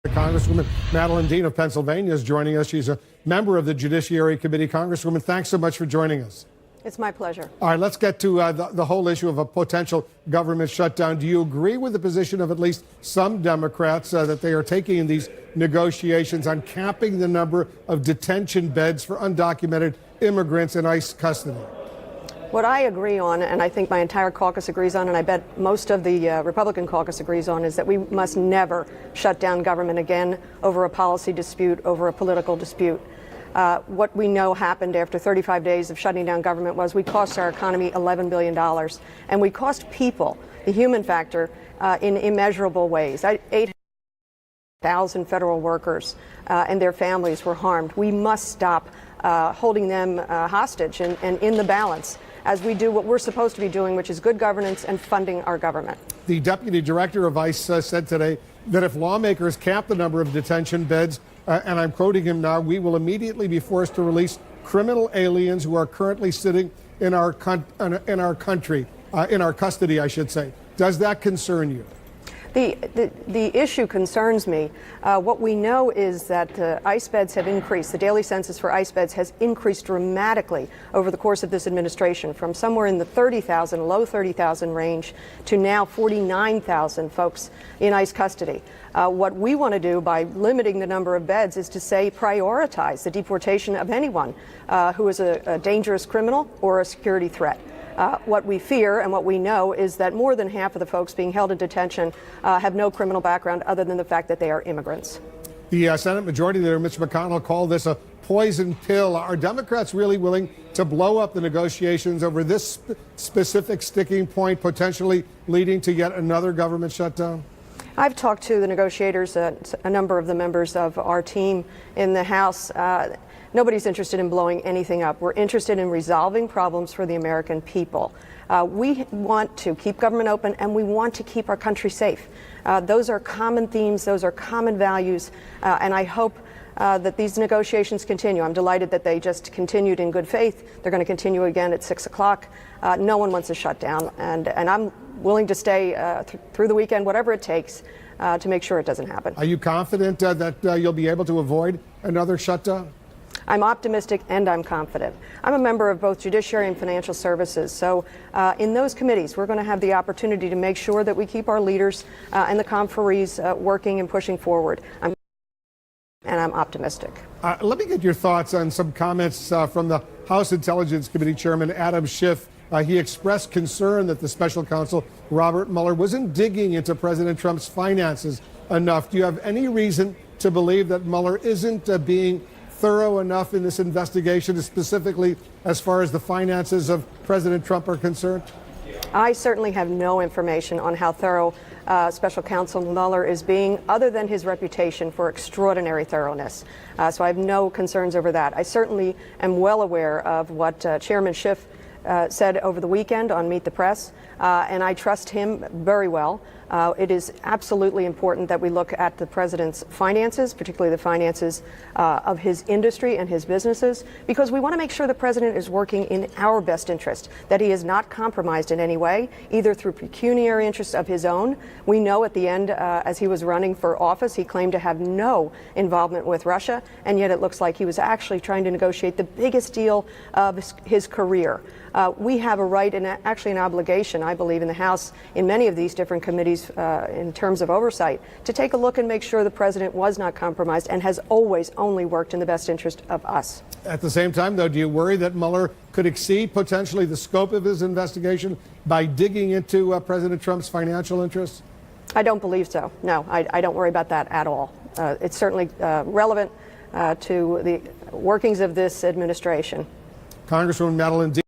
Congresswoman Madeline Dean of Pennsylvania is joining us. She's a member of the Judiciary Committee. Congresswoman, thanks so much for joining us. It's my pleasure. All right, let's get to the whole issue of a potential government shutdown. Do you agree with the position of at least some Democrats that they are taking in these negotiations on capping the number of detention beds for undocumented immigrants in ICE custody? What I agree on, and I think my entire caucus agrees on, and I bet most of the Republican caucus agrees on, is that we must never shut down government again over a policy dispute, over a political dispute. What we know happened after 35 days of shutting down government was we cost our economy $11 billion, and we cost people, the human factor, in immeasurable ways. 8,000 federal workers and their families were harmed. We must stop holding them hostage and in the balance as we do what we're supposed to be doing, which is good governance and funding our government. The deputy director of ICE said today that if lawmakers cap the number of detention beds, and I'm quoting him now, we will immediately be forced to release criminal aliens who are currently sitting in our custody, I should say. Does that concern you? The issue concerns me. What we know is that ICE beds have increased. The daily census for ICE beds has increased dramatically over the course of this administration, from somewhere in the 30,000, low 30,000 range to now 49,000 folks in ICE custody. What we want to do by limiting the number of beds is to say prioritize the deportation of anyone who is a dangerous criminal or a security threat. What we fear and what we know is that more than half of the folks being held in detention have no criminal background other than the fact that they are immigrants. The Senate Majority Leader, Mitch McConnell, called this a poison pill. Are Democrats really willing to blow up the negotiations over this specific sticking point, potentially leading to yet another government shutdown? I've talked to the negotiators, a number of the members of our team in the House. Nobody's interested in blowing anything up. We're interested in resolving problems for the American people. We want to keep government open, and we want to keep our country safe. Those are common themes. Those are common values. And I hope that these negotiations continue. I'm delighted that they just continued in good faith. They're going to continue again at 6 o'clock. No one wants a shutdown, and I'm willing to stay through the weekend, whatever it takes, to make sure it doesn't happen. Are you confident that you'll be able to avoid another shutdown? I'm optimistic and I'm confident. I'm a member of both Judiciary and Financial Services, so in those committees we're going to have the opportunity to make sure that we keep our leaders and the conferees working and pushing forward. And I'm optimistic. Let me get your thoughts on some comments from the House Intelligence Committee Chairman Adam Schiff. He expressed concern that the special counsel Robert Mueller wasn't digging into President Trump's finances enough. Do you have any reason to believe that Mueller isn't being thorough enough in this investigation, specifically as far as the finances of President Trump are concerned? I certainly have no information on how thorough Special Counsel Mueller is being, other than his reputation for extraordinary thoroughness. So I have no concerns over that. I certainly am well aware of what Chairman Schiff said over the weekend on Meet the Press, and I trust him very well. It is absolutely important that we look at the president's finances, particularly the finances of his industry and his businesses, because we want to make sure the president is working in our best interest, that he is not compromised in any way, either through pecuniary interests of his own. We know at the end, as he was running for office, he claimed to have no involvement with Russia, and yet it looks like he was actually trying to negotiate the biggest deal of his career. We have a right and actually an obligation, I believe, in the House, in many of these different committees in terms of oversight, to take a look and make sure the president was not compromised and has always only worked in the best interest of us. At the same time, though, do you worry that Mueller could exceed potentially the scope of his investigation by digging into President Trump's financial interests? I don't believe so. No, I don't worry about that at all. It's certainly relevant to the workings of this administration. Congresswoman Madeline Dean.